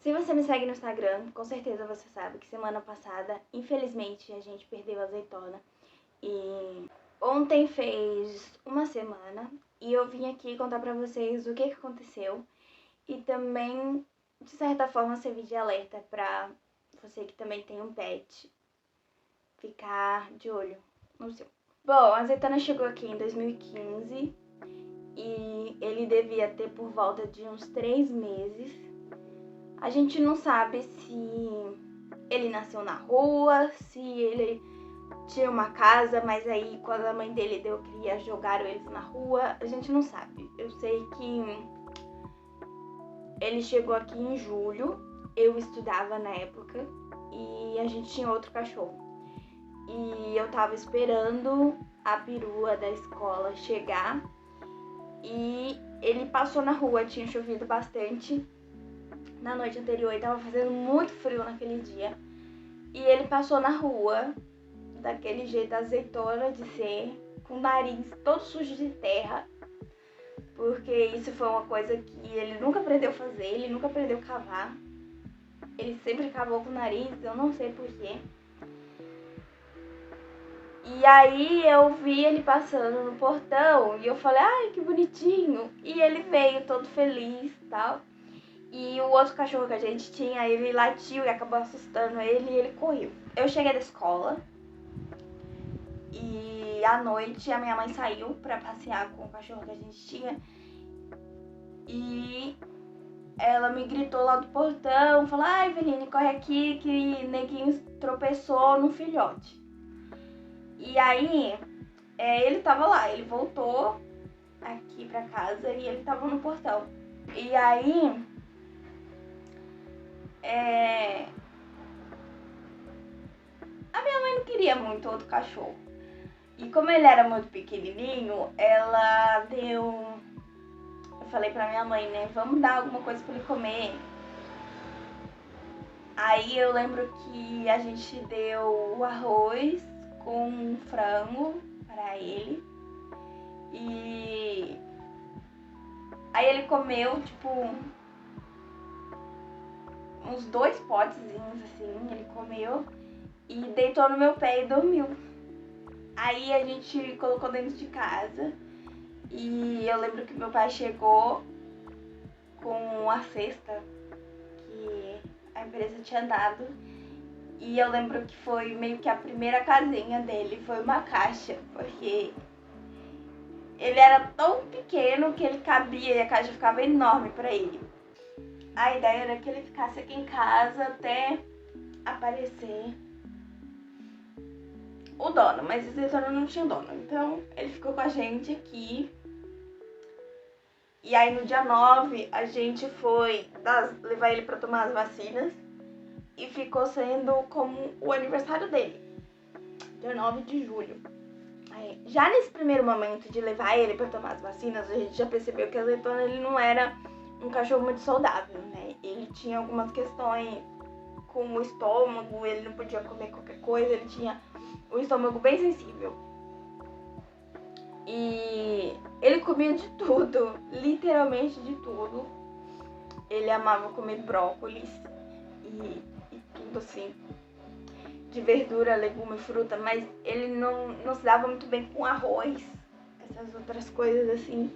Se você me segue no Instagram, com certeza você sabe que semana passada, infelizmente, a gente perdeu a azeitona. E ontem fez uma semana e eu vim aqui contar pra vocês o que aconteceu e também, de certa forma, servir de alerta pra você que também tem um pet ficar de olho no seu. Bom, a azeitona chegou aqui em 2015 e ele devia ter por volta de uns 3 meses. A gente não sabe se ele nasceu na rua, se ele tinha uma casa, mas aí quando a mãe dele deu cria, jogaram eles na rua. A gente não sabe. Eu sei que ele chegou aqui em julho, eu estudava na época e a gente tinha outro cachorro. E eu tava esperando a perua da escola chegar e ele passou na rua, tinha chovido bastante na noite anterior e tava fazendo muito frio naquele dia. E ele passou na rua, daquele jeito azeitona de ser, com o nariz todo sujo de terra, porque isso foi uma coisa que ele nunca aprendeu a fazer, ele nunca aprendeu a cavar. Ele sempre cavou com o nariz, eu não sei porquê. E aí eu vi ele passando no portão e eu falei, ai, que bonitinho. E ele veio todo feliz e tal. E o outro cachorro que a gente tinha, ele latiu e acabou assustando ele e ele correu. Eu cheguei da escola e à noite a minha mãe saiu pra passear com o cachorro que a gente tinha. E ela me gritou lá do portão, falou, ai, Eveline, corre aqui que neguinho tropeçou no filhote. E aí, ele tava lá, ele voltou aqui pra casa e ele tava no portão. E aí, a minha mãe não queria muito outro cachorro. E como ele era muito pequenininho, ela deu... Eu falei pra minha mãe, né, vamos dar alguma coisa pra ele comer. Aí eu lembro que a gente deu o arroz com frango pra ele. E aí ele comeu, tipo, uns 2 potezinhos assim, ele comeu e deitou no meu pé e dormiu. Aí a gente colocou dentro de casa e eu lembro que meu pai chegou com a cesta que a empresa tinha dado. E eu lembro que foi meio que a primeira casinha dele, foi uma caixa, porque ele era tão pequeno que ele cabia e a caixa ficava enorme pra ele. A ideia era que ele ficasse aqui em casa até aparecer o dono, mas esse dono não tinha dono, então ele ficou com a gente aqui. E aí no dia 9 a gente foi levar ele pra tomar as vacinas e ficou sendo como o aniversário dele, dia 9 de julho. Aí, já nesse primeiro momento de levar ele pra tomar as vacinas, a gente já percebeu que a azeitona ele não era um cachorro muito saudável, né? Ele tinha algumas questões com o estômago, ele não podia comer qualquer coisa, ele tinha o estômago bem sensível. E ele comia de tudo, literalmente de tudo. Ele amava comer brócolis e tudo assim, de verdura, legume, fruta, mas ele não se dava muito bem com arroz, essas outras coisas assim,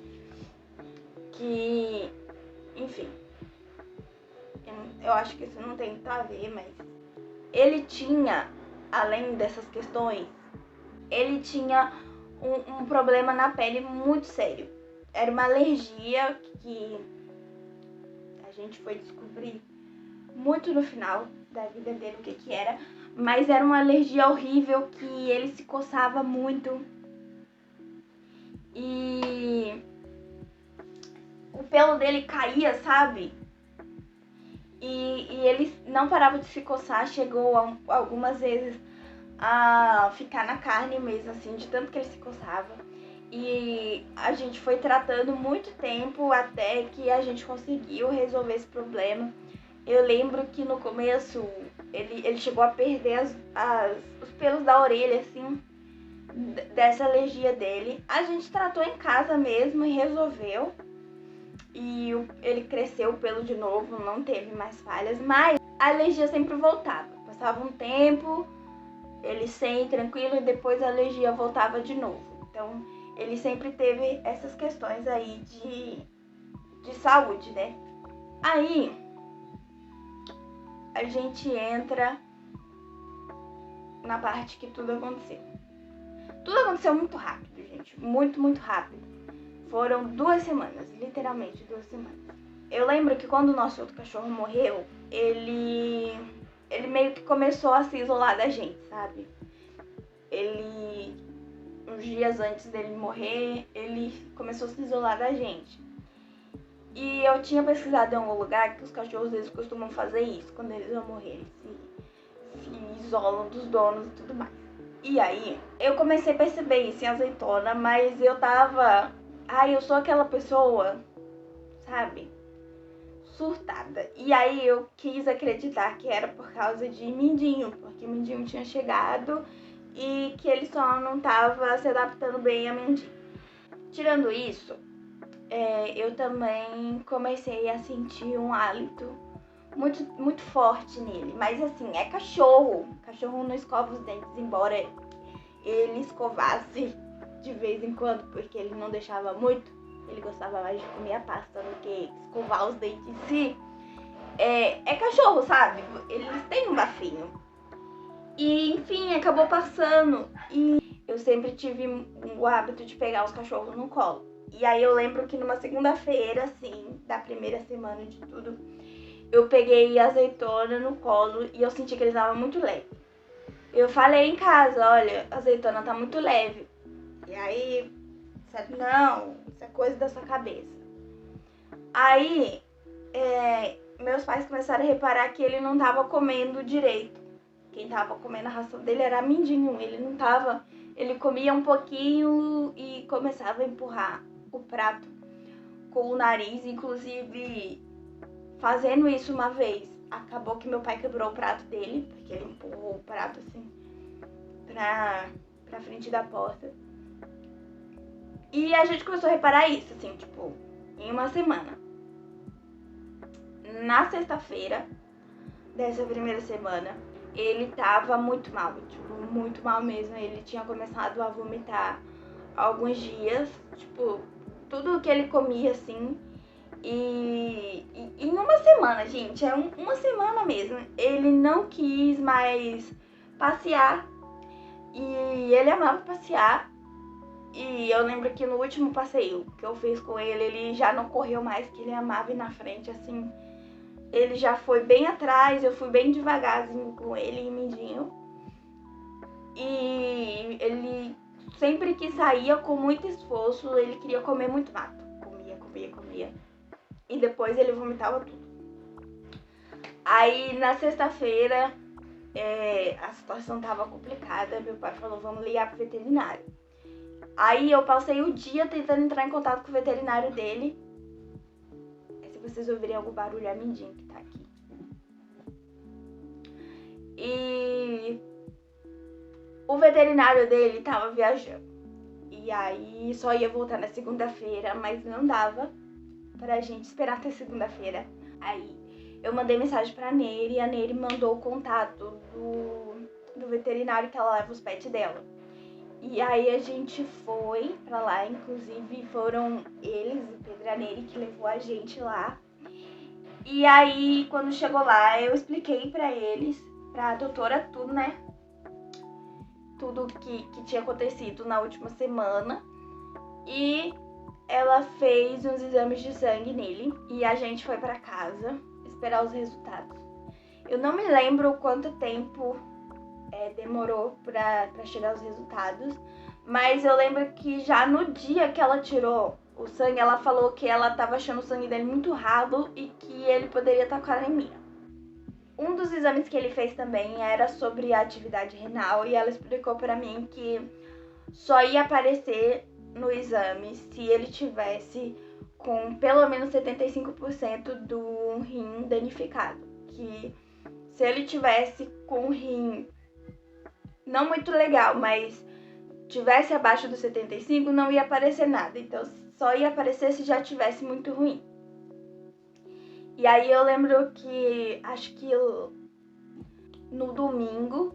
que, enfim, eu acho que isso não tem muito a ver, mas ele tinha, além dessas questões, ele tinha um problema na pele muito sério. Era uma alergia que a gente foi descobrir muito no final da vida dele o que era, mas era uma alergia horrível que ele se coçava muito e o pelo dele caía, sabe? E ele não parava de se coçar, chegou algumas vezes a ficar na carne mesmo, assim, de tanto que ele se coçava. E a gente foi tratando muito tempo até que a gente conseguiu resolver esse problema. Eu lembro que no começo ele chegou a perder os pelos da orelha, assim, dessa alergia dele. A gente tratou em casa mesmo e resolveu. ele cresceu o pelo de novo, não teve mais falhas, mas a alergia sempre voltava. Passava um tempo, ele sem tranquilo e depois a alergia voltava de novo. Então ele sempre teve essas questões aí de saúde, né? Aí a gente entra na parte que tudo aconteceu. Tudo aconteceu muito rápido, gente. Muito, muito rápido. Foram 2 semanas, literalmente 2 semanas. Eu lembro que quando o nosso outro cachorro morreu, ele meio que começou a se isolar da gente, sabe? Uns dias antes dele morrer, ele começou a se isolar da gente. E eu tinha pesquisado em algum lugar que os cachorros, eles costumam fazer isso quando eles vão morrer. Eles se isolam dos donos e tudo mais. E aí, eu comecei a perceber isso em Azeitona, mas eu tava... eu sou aquela pessoa, sabe? Surtada. E aí eu quis acreditar que era por causa de Mindinho, porque Mindinho tinha chegado e que ele só não tava se adaptando bem a Mindinho. Tirando isso, eu também comecei a sentir um hálito muito, muito forte nele. Mas assim, é cachorro. Cachorro não escova os dentes, embora ele escovasse de vez em quando, porque ele não deixava muito. Ele gostava mais de comer a pasta do que escovar os dentes em si. É cachorro, sabe? Eles têm um bafinho. E, enfim, acabou passando. E eu sempre tive o hábito de pegar os cachorros no colo. E aí eu lembro que numa segunda-feira, assim, da primeira semana de tudo, eu peguei a Azeitona no colo e eu senti que ele estava muito leve. Eu falei em casa, olha, a Azeitona tá muito leve. E aí, não, isso é coisa da sua cabeça. Aí, meus pais começaram a reparar que ele não tava comendo direito. Quem tava comendo a ração dele era Mindinho. Ele não tava... Ele comia um pouquinho e começava a empurrar o prato com o nariz. Inclusive, fazendo isso uma vez, acabou que meu pai quebrou o prato dele, porque ele empurrou o prato assim pra frente da porta. E a gente começou a reparar isso, assim, tipo, em uma semana. Na sexta-feira dessa primeira semana, ele tava muito mal, tipo, muito mal mesmo. Ele tinha começado a vomitar há alguns dias, tipo, tudo que ele comia, assim. E em uma semana, gente, uma semana mesmo, ele não quis mais passear. E ele amava passear. E eu lembro que no último passeio que eu fiz com ele, ele já não correu mais, que ele amava ir na frente, assim. Ele já foi bem atrás, eu fui bem devagarzinho com ele e Mindinho. E ele sempre que saía com muito esforço, ele queria comer muito mato. Comia. E depois ele vomitava tudo. Aí na sexta-feira, a situação tava complicada, meu pai falou, vamos ligar pro veterinário. Aí eu passei o dia tentando entrar em contato com o veterinário dele. Se vocês ouvirem algum barulho, é a Mindinho que tá aqui. E o veterinário dele tava viajando. E aí só ia voltar na segunda-feira, mas não dava pra gente esperar até segunda-feira. Aí eu mandei mensagem pra Nery e a Nery mandou o contato do veterinário que ela leva os pets dela. E aí a gente foi pra lá, inclusive foram eles, o Pedro e a Nery, que levou a gente lá. E aí, quando chegou lá, eu expliquei pra eles, pra doutora, tudo, né? Tudo que tinha acontecido na última semana. E ela fez uns exames de sangue nele. E a gente foi pra casa esperar os resultados. Eu não me lembro quanto tempo demorou pra chegar os resultados. Mas eu lembro que já no dia que ela tirou o sangue, ela falou que ela tava achando o sangue dele muito ralo e que ele poderia estar com anemia. Um dos exames que ele fez também era sobre a atividade renal e ela explicou pra mim que só ia aparecer no exame se ele tivesse com pelo menos 75% do rim danificado. Que se ele tivesse com o rim não muito legal, mas tivesse abaixo dos 75, não ia aparecer nada. Então só ia aparecer se já tivesse muito ruim. E aí eu lembro que, acho que no domingo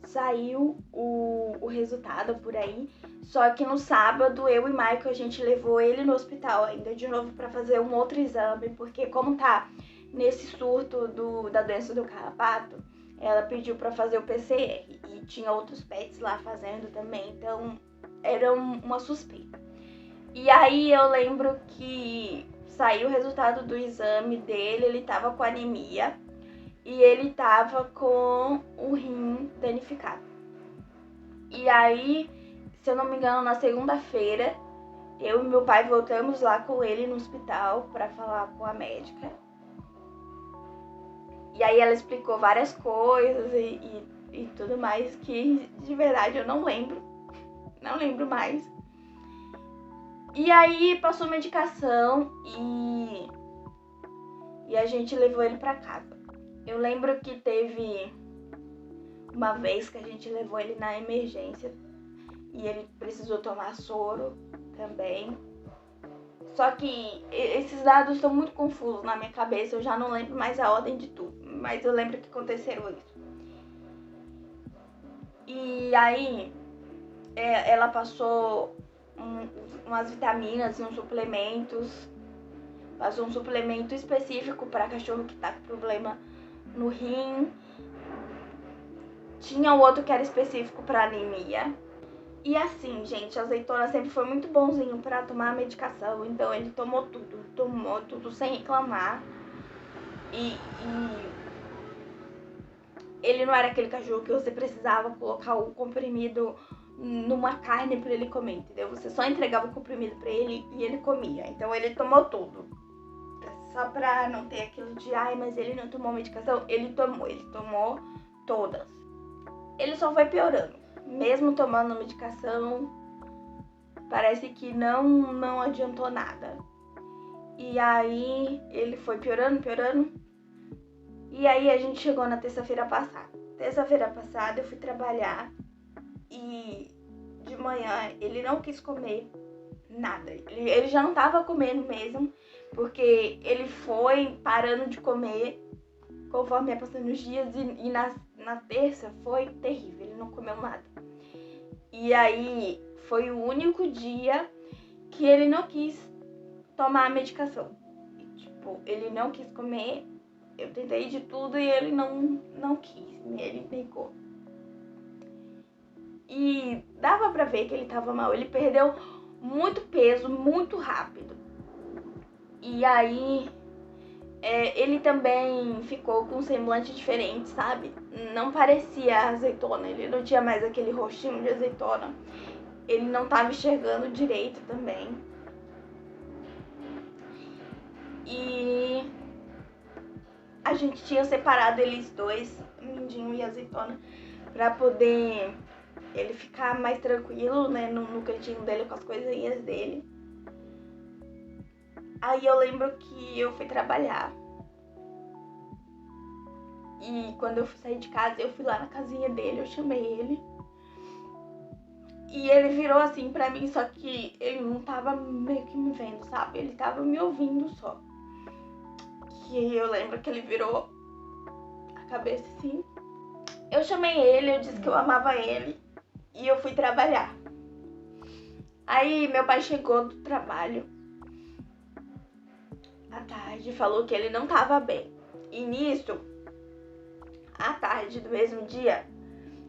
saiu o resultado por aí. Só que no sábado, eu e Michael, a gente levou ele no hospital ainda de novo pra fazer um outro exame. Porque como tá nesse surto da doença do carrapato, ela pediu pra fazer o PCR. E tinha outros pets lá fazendo também, então era uma suspeita. E aí eu lembro que saiu o resultado do exame dele, ele tava com anemia e ele tava com o rim danificado. E aí, se eu não me engano, na segunda-feira, eu e meu pai voltamos lá com ele no hospital pra falar com a médica. E aí ela explicou várias coisas e tudo mais que de verdade eu não lembro mais. E aí passou medicação e a gente levou ele pra casa. Eu lembro que teve uma vez que a gente levou ele na emergência e ele precisou tomar soro também. Só que esses dados estão muito confusos na minha cabeça, eu já não lembro mais a ordem de tudo, mas eu lembro que aconteceu isso. E aí ela passou umas vitaminas e uns suplementos. Passou um suplemento específico para cachorro que tá com problema no rim. Tinha o outro que era específico para anemia. E assim, gente, a Azeitona sempre foi muito bonzinho para tomar a medicação. Então ele tomou tudo sem reclamar. E ele não era aquele cachorro que você precisava colocar o comprimido numa carne para ele comer, entendeu? Você só entregava o comprimido para ele e ele comia. Então ele tomou tudo. Só pra não ter aquilo de, mas ele não tomou medicação. Ele tomou todas. Ele só foi piorando. Mesmo tomando medicação, parece que não adiantou nada. E aí ele foi piorando. E aí a gente chegou na terça-feira passada. Terça-feira passada eu fui trabalhar e de manhã ele não quis comer nada. Ele já não tava comendo mesmo, porque ele foi parando de comer conforme ia passando os dias e na terça foi terrível, ele não comeu nada. E aí foi o único dia que ele não quis tomar a medicação. E, tipo, ele não quis comer, eu tentei de tudo e ele não quis, ele negou. E dava pra ver que ele tava mal, ele perdeu muito peso, muito rápido. E aí ele também ficou com um semblante diferente, sabe? Não parecia azeitona, ele não tinha mais aquele rostinho de azeitona. Ele não tava enxergando direito também. E a gente tinha separado eles dois, Mindinho e Azeitona, pra poder ele ficar mais tranquilo, né, no cantinho dele com as coisinhas dele. Aí eu lembro que eu fui trabalhar. E quando eu fui sair de casa, eu fui lá na casinha dele, eu chamei ele. E ele virou assim pra mim, só que ele não tava meio que me vendo, sabe? Ele tava me ouvindo só. E eu lembro que ele virou a cabeça assim. Eu chamei ele, eu disse que eu amava ele. E eu fui trabalhar. Aí meu pai chegou do trabalho à tarde, falou que ele não tava bem. E nisso, à tarde do mesmo dia,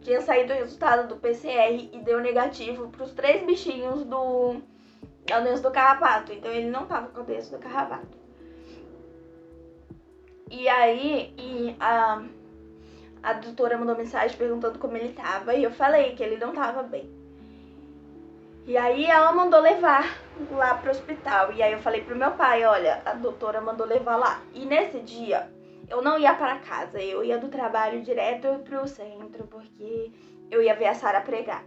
tinha saído o resultado do PCR e deu negativo pros 3 bichinhos da doença do carrapato. Então ele não tava com a doença do carrapato. E aí a doutora mandou mensagem perguntando como ele tava e eu falei que ele não tava bem. E aí ela mandou levar lá pro hospital. E aí eu falei pro meu pai, olha, a doutora mandou levar lá. E nesse dia eu não ia para casa, eu ia do trabalho direto pro centro, porque eu ia ver a Sara pregar.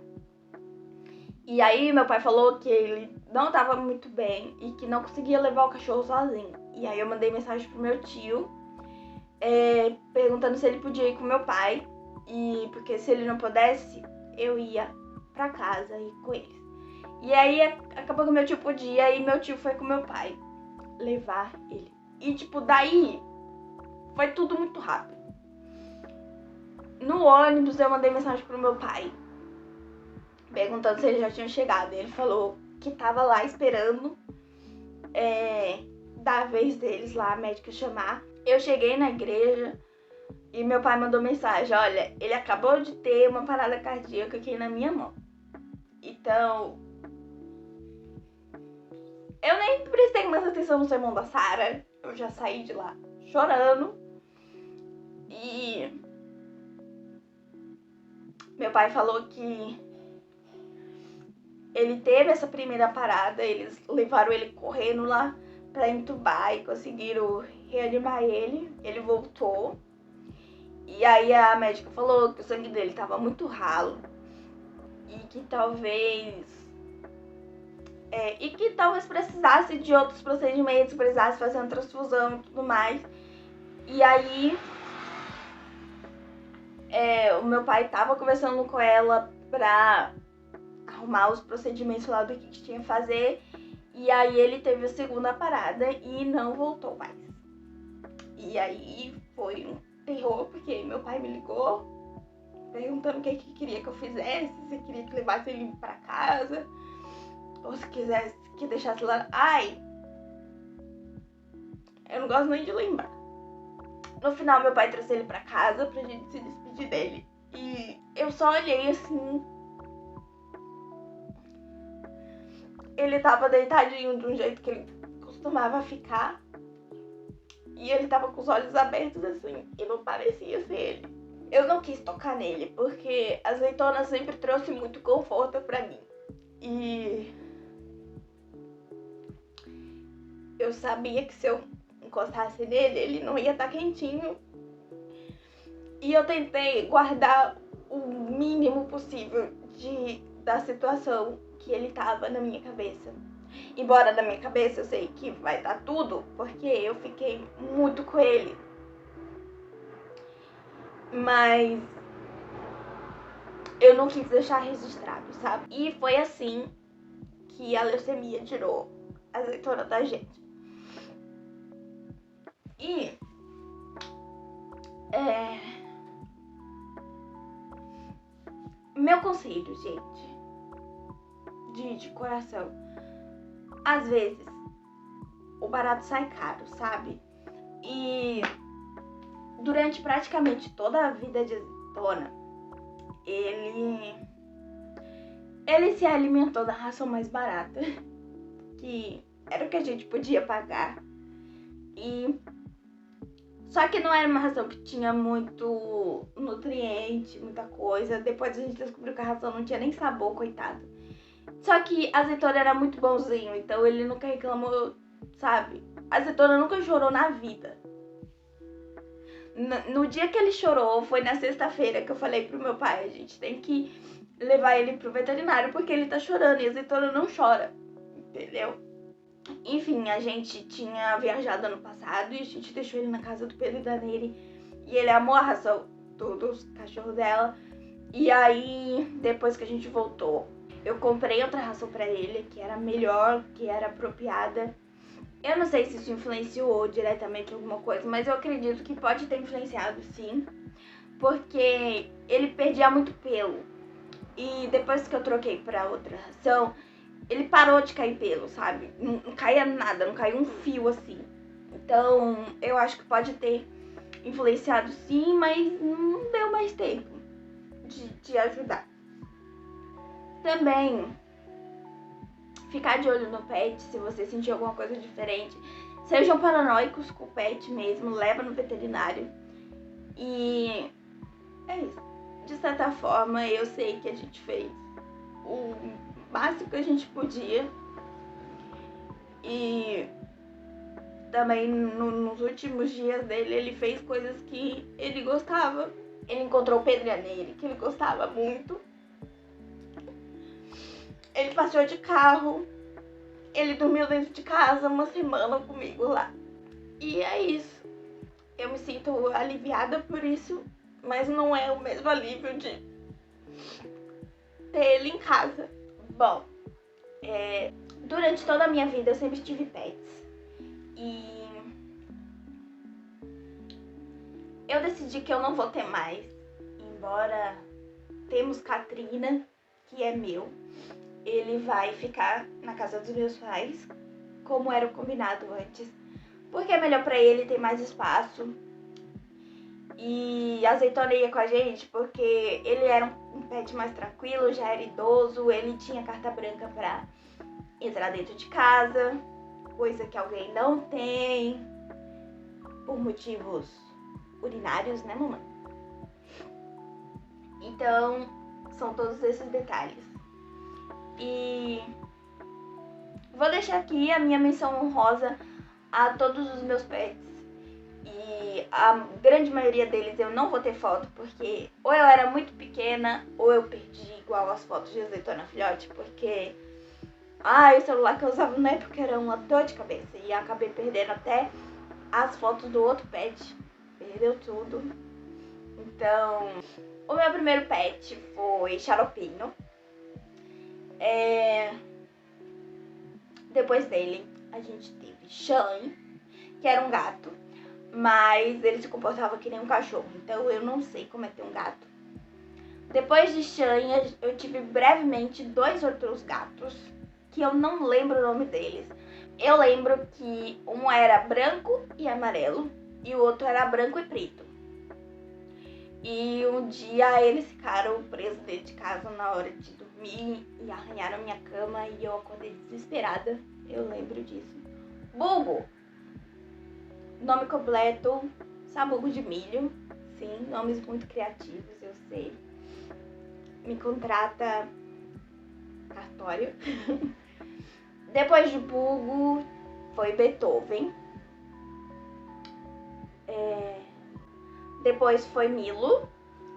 E aí meu pai falou que ele não tava muito bem e que não conseguia levar o cachorro sozinho. E aí eu mandei mensagem pro meu tio, perguntando se ele podia ir com meu pai. E porque se ele não pudesse, eu ia pra casa e ir com eles. E aí acabou que meu tio podia e meu tio foi com meu pai levar ele. E, tipo, daí foi tudo muito rápido. No ônibus eu mandei mensagem pro meu pai, perguntando se ele já tinha chegado. Ele falou que tava lá esperando da vez deles lá, a médica chamar. Eu cheguei na igreja e meu pai mandou mensagem: olha, ele acabou de ter uma parada cardíaca aqui na minha mão. Então, eu nem prestei mais atenção no sermão da Sara. Eu já saí de lá chorando. E meu pai falou que ele teve essa primeira parada, eles levaram ele correndo lá pra entubar e conseguiram reanimar ele. Ele voltou. E aí a médica falou que o sangue dele tava muito ralo e que talvez precisasse de outros procedimentos, precisasse fazer uma transfusão e tudo mais. E aí o meu pai tava conversando com ela pra arrumar os procedimentos lá do que tinha que fazer. E aí ele teve a segunda parada e não voltou mais. E aí foi um terror, porque meu pai me ligou perguntando o que queria que eu fizesse, se queria que levasse ele pra casa, ou se quisesse que deixasse lá. Ai, eu não gosto nem de lembrar. No final, meu pai trouxe ele pra casa pra gente se despedir dele. E eu só olhei assim. Ele tava deitadinho de um jeito que ele costumava ficar. E ele tava com os olhos abertos assim, e não parecia ser ele. Eu não quis tocar nele, porque a azeitona sempre trouxe muito conforto pra mim. E eu sabia que se eu encostasse nele, ele não ia estar quentinho. E eu tentei guardar o mínimo possível da situação que ele tava na minha cabeça. Embora na minha cabeça eu sei que vai dar tudo, porque eu fiquei muito com ele. Mas eu não quis deixar registrado, sabe? E foi assim que a leucemia tirou a azeitona da gente. E meu conselho, gente, de coração, às vezes o barato sai caro, sabe? E durante praticamente toda a vida de azeitona, ele se alimentou da ração mais barata, que era o que a gente podia pagar. E só que não era uma ração que tinha muito nutriente, muita coisa. Depois a gente descobriu que a ração não tinha nem sabor, coitado. Só que a azeitona era muito bonzinho, então ele nunca reclamou, sabe? A azeitona nunca chorou na vida. No dia que ele chorou, foi na sexta-feira que eu falei pro meu pai: a gente tem que levar ele pro veterinário porque ele tá chorando, e a azeitona não chora, entendeu? Enfim, a gente tinha viajado ano passado e a gente deixou ele na casa do Pedro e da Nery. E ele amou a ração dos cachorros dela. E aí, depois que a gente voltou, eu comprei outra ração pra ele, que era melhor, que era apropriada. Eu não sei se isso influenciou diretamente alguma coisa, mas eu acredito que pode ter influenciado, sim. Porque ele perdia muito pelo. E depois que eu troquei pra outra ração, ele parou de cair pelo, sabe? Não caía nada, não caía um fio assim. Então, eu acho que pode ter influenciado sim, mas não deu mais tempo de ajudar. Também, ficar de olho no pet, se você sentir alguma coisa diferente. Sejam paranoicos com o pet mesmo, leva no veterinário. E é isso. De certa forma, eu sei que a gente fez o máximo que a gente podia. E também nos últimos dias dele, ele fez coisas que ele gostava. Ele encontrou o Pedro e a Nery, que ele gostava muito. Ele passeou de carro. Ele dormiu dentro de casa uma semana comigo lá. E é isso. Eu me sinto aliviada por isso, mas não é o mesmo alívio de ter ele em casa. Bom, durante toda a minha vida eu sempre tive pets. E eu decidi que eu não vou ter mais. Embora temos Katrina, que é meu, ele vai ficar na casa dos meus pais, como era o combinado antes, porque é melhor pra ele, tem mais espaço. E a Azeitona ia com a gente porque ele era um pet mais tranquilo, já era idoso, ele tinha carta branca pra entrar dentro de casa, coisa que alguém não tem, por motivos urinários, né, mamãe? Então, são todos esses detalhes. E vou deixar aqui a minha menção honrosa a todos os meus pets. E a grande maioria deles eu não vou ter foto, porque ou eu era muito pequena, ou eu perdi igual as fotos de Azeitona Filhote, porque o celular que eu usava na época era uma dor de cabeça. E acabei perdendo até as fotos do outro pet. Perdeu tudo. Então, o meu primeiro pet foi Xaropinho. Depois dele, a gente teve Shane, que era um gato, mas ele se comportava que nem um cachorro, então eu não sei como é ter um gato. Depois de Shane, eu tive brevemente 2 outros gatos, que eu não lembro o nome deles. Eu lembro que um era branco e amarelo, e o outro era branco e preto. E um dia eles ficaram presos dentro de casa na hora de dormir e arranharam minha cama e eu acordei desesperada. Eu lembro disso. Bulgo. Nome completo, Sabugo de Milho. Sim, nomes muito criativos, eu sei. Me contrata cartório. Depois de Bulgo foi Beethoven. Depois foi Milo,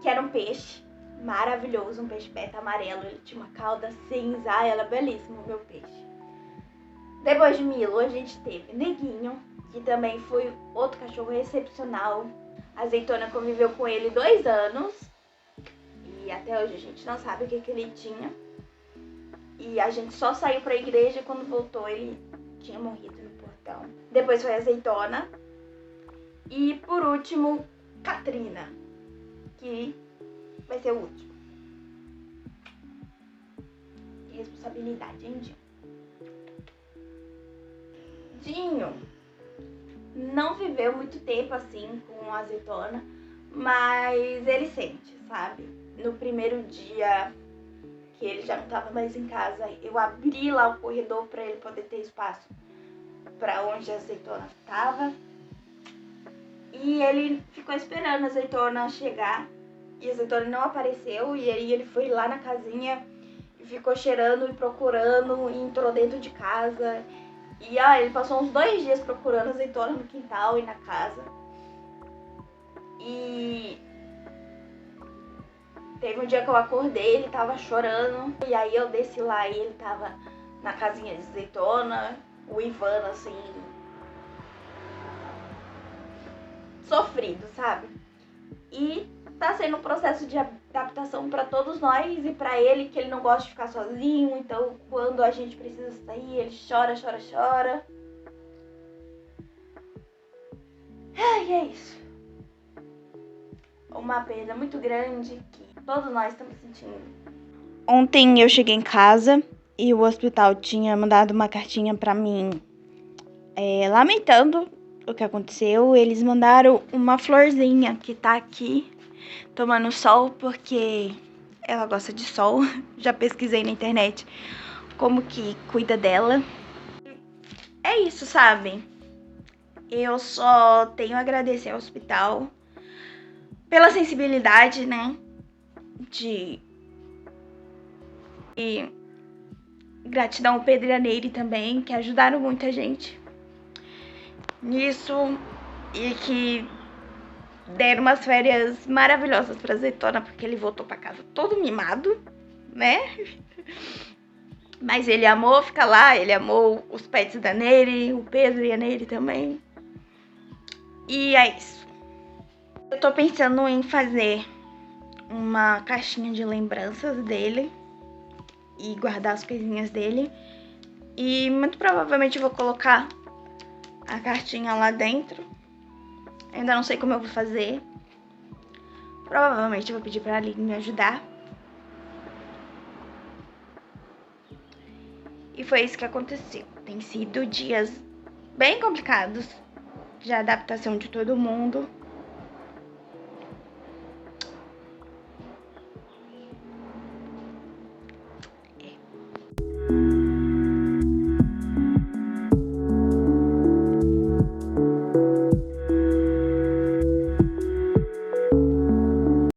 que era um peixe maravilhoso, um peixe beta amarelo. Ele tinha uma cauda cinza, ela é belíssima, meu peixe. Depois de Milo, a gente teve Neguinho, que também foi outro cachorro excepcional. A Azeitona conviveu com ele 2 anos. E até hoje a gente não sabe o que ele tinha. E a gente só saiu pra igreja e quando voltou ele tinha morrido no portão. Depois foi a Azeitona. E por último, Katrina, que vai ser o último. Responsabilidade, hein, Dinho? Dinho não viveu muito tempo assim com a Azeitona, mas ele sente, sabe? No primeiro dia que ele já não estava mais em casa, eu abri lá o corredor para ele poder ter espaço para onde a Azeitona estava. E ele ficou esperando a Azeitona chegar e a Azeitona não apareceu. E aí ele foi lá na casinha e ficou cheirando e procurando e entrou dentro de casa. E ele passou uns 2 dias procurando a Azeitona no quintal e na casa. E teve um dia que eu acordei, ele tava chorando. E aí eu desci lá e ele tava na casinha de Azeitona, o Ivan assim, sofrido, sabe? E tá sendo um processo de adaptação pra todos nós e pra ele, que ele não gosta de ficar sozinho. Então quando a gente precisa sair, ele chora, chora, chora. E é isso. Uma perda muito grande que todos nós estamos sentindo. Ontem eu cheguei em casa e o hospital tinha mandado uma cartinha pra mim lamentando o que aconteceu. Eles mandaram uma florzinha que tá aqui tomando sol porque ela gosta de sol. Já pesquisei na internet como que cuida dela. É isso, sabe? Eu só tenho a agradecer ao hospital pela sensibilidade, né? E gratidão ao Pedro e a Neire também, que ajudaram muita gente nisso e que deram umas férias maravilhosas pra Azeitona, porque ele voltou pra casa todo mimado, né? Mas ele amou ficar lá, ele amou os pets da Neire, o Pedro e a Neire também. E é isso. Eu tô pensando em fazer uma caixinha de lembranças dele e guardar as coisinhas dele. E muito provavelmente eu vou colocar a cartinha lá dentro. Ainda não sei como eu vou fazer. Provavelmente eu vou pedir pra Aline me ajudar. E foi isso que aconteceu. Tem sido dias bem complicados de adaptação de todo mundo.